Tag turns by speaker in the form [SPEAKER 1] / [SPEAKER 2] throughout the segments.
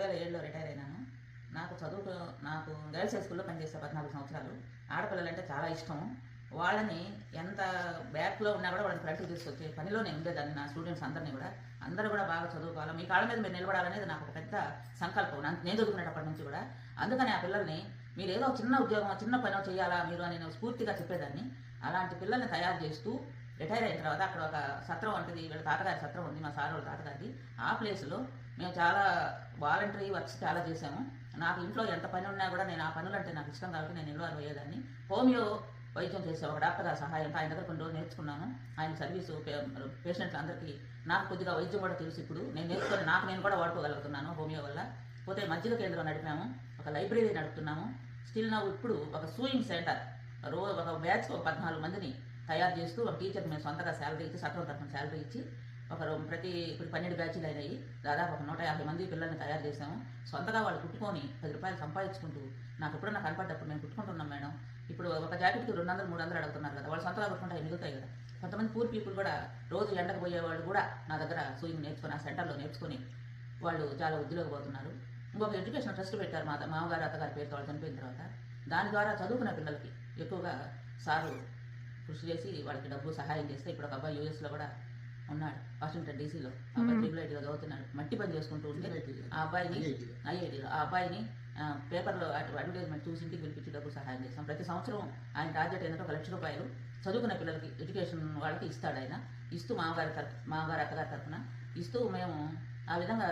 [SPEAKER 1] 2007లో retire అయినాను. నాకు girls high స్కూల్లో పనిచేసే 14 సంవత్సరాలు. ఆడపిల్లలంటే చాలా ఇష్టం. వాళ్ళని ఎంత బ్యాక్‌లో ఉన్నా కూడా వాళ్ళని ఫ్రంట్‌కి తీసుకొచ్చే పనిలో నేను ఉండేదాన్ని. నా స్టూడెంట్స్ అందరిని కూడా. అందరూ కూడా బాగా చదువుకోవాలి. మీ కాళ్ళ మీద మీరు నిలబడాలనేది నాకు ఒక పెద్ద సంకల్పం. నేను చదువుకునేటప్పటి నుంచి కూడా. అందుకని ఆ పిల్లల్ని మీరేదో చిన్న ఉద్యోగమో, చిన్న పనో చేయాలా మీరు అని నేను స్ఫూర్తిగా చెప్పేదాన్ని. అలాంటి పిల్లల్ని తయారు చేస్తూ రిటైర్ అయిన తర్వాత అక్కడ ఒక సత్రం వంటిది వీళ్ళ తాతగారి సత్రం ఉంది, మా సార్ వాళ్ళ తాతగారిది. ఆ ప్లేస్‌లో మేము చాలా వాలంటరీ వర్క్స్ చాలా చేశాము. నాకు ఇంట్లో ఎంత పని ఉన్నా కూడా నేను ఆ పనులంటే నాకు ఇష్టం కాబట్టి నేను ఇన్వాల్వ్ అయ్యేదాన్ని. హోమియో వైద్యం చేసే ఒక డాక్టర్ గారి సహాయంతో ఆయన దగ్గర కొన్ని రోజులు నేర్చుకున్నాను. ఆయన సర్వీసు పేషెంట్లు అందరికీ నాకు కొద్దిగా వైద్యం కూడా తెలుసు ఇప్పుడు. నేను నేర్చుకొని నేను కూడా వాడుకోగలుగుతున్నాను హోమియో వల్ల. పోతే మజ్జిగ కేంద్రం నడిపాము, ఒక లైబ్రరీ నడుపుతున్నాము. స్టిల్ నా ఇప్పుడు ఒక సూయింగ్ సెంటర్ ఒక బ్యాచ్కి ఒక 14 మందిని తయారు చేస్తూ ఒక టీచర్కి మేము సొంతగా శాలరీ ఇచ్చి, సత్రం తరఫున శాలరీ ఇచ్చి ఇప్పుడు 12 బ్యాచ్లు అయినాయి. దాదాపు ఒక 150 మంది పిల్లల్ని తయారు చేశాము. సొంతగా వాళ్ళు కుట్టుకొని 10 రూపాయలు సంపాదించుకుంటూ నాకు ఎప్పుడన్నా కనపడ్డప్పుడు మేము కుట్టుకుంటున్నాం మేడం. ఇప్పుడు ఒక జాకెట్కి 200, 300 అడుగుతున్నారు కదా, వాళ్ళు సొంతగా కుట్టుకుంటే అవి మిగులుతాయి కదా. కొంతమంది పూర్ పీపుల్ కూడా రోజు ఎండకు పోయేవాళ్ళు కూడా నా దగ్గర సూయింగ్ నేర్చుకుని ఆ సెంటర్లో నేర్చుకుని వాళ్ళు చాలా వృద్ధిలోకి పోతున్నారు. ఇంకొక ఎడ్యుకేషన్ ట్రస్ట్ పెట్టారు మా మామగారు అత్తగారి పేరుతో వాళ్ళు చనిపోయిన తర్వాత. దాని ద్వారా చదువుకునే పిల్లలకి ఎక్కువగా సారు కృషి చేసి వాళ్ళకి డబ్బు సహాయం చేస్తే ఇప్పుడు ఒక అబ్బాయి యూఎస్లో కూడా ఉన్నాడు, వాషింగ్టన్ డీసీలో. అబ్బాయి ట్రిపుల్ చదువుతున్నాడు, మట్టి పని చేసుకుంటూ ఉంటే ఆ అబ్బాయిని ఐఐటీలో ఆ అబ్బాయిని పేపర్లో అడ్వర్టైజ్మెంట్ చూసి ఇంటికి పిలిపించి డబ్బు సహాయం చేస్తాం. ప్రతి సంవత్సరం ఆయన టార్గెట్ ఏంటంటే 1 లక్ష రూపాయలు చదువుకునే పిల్లలకి ఎడ్యుకేషన్ వాళ్ళకి ఇస్తాడు ఆయన. ఇస్తూ మామగారు అత్తగారి తరఫున ఇస్తూ మేము ఆ విధంగా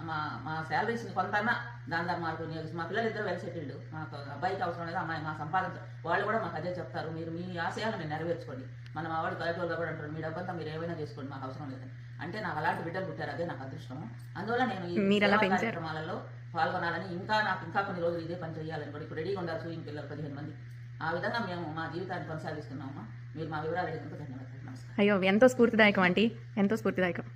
[SPEAKER 1] మా శాలరీస్ని కొంతన్నా దాని ధర్మాలకు వినియోగిస్తాం. మా పిల్లలు ఇద్దరు వెల్ సెటిల్డ్. మాకు అబ్బాయికి అవసరం లేదు, అమ్మాయి మా సంపాదన వాళ్ళు కూడా మాకు అదే చెప్తారు, మీరు మీ ఆశయాలను నెరవేర్చుకోండి. మన మా వాడు కలెక్టర్గా కూడా అంటారు, మీ డబ్బంతా మీరు ఏమైనా చేసుకోండి, మాకు అవసరం లేదని. అంటే నాకు అలాంటి బిడ్డలు పుట్టారు, అదే నాకు అదృష్టము. అందువల్ల నేను ఈ కార్యక్రమాలలో పాల్గొనాలని నాకు ఇంకా కొన్ని రోజులు ఇదే పని చేయాలని కూడా ఇప్పుడు రెడీగా ఉండాలి. సూయింగ్ పిల్లలు 15 మంది. ఆ విధంగా మేము మా జీవితాన్ని కొనసాగిస్తున్నామా. మీరు మా వివరాలు అడిగినందుకు ధన్యవాదాలు. నమస్కారం.
[SPEAKER 2] అయ్యో, ఎంతో స్ఫూర్తిదాయకం ఆంటీ, ఎంతో స్ఫూర్తిదాయకం.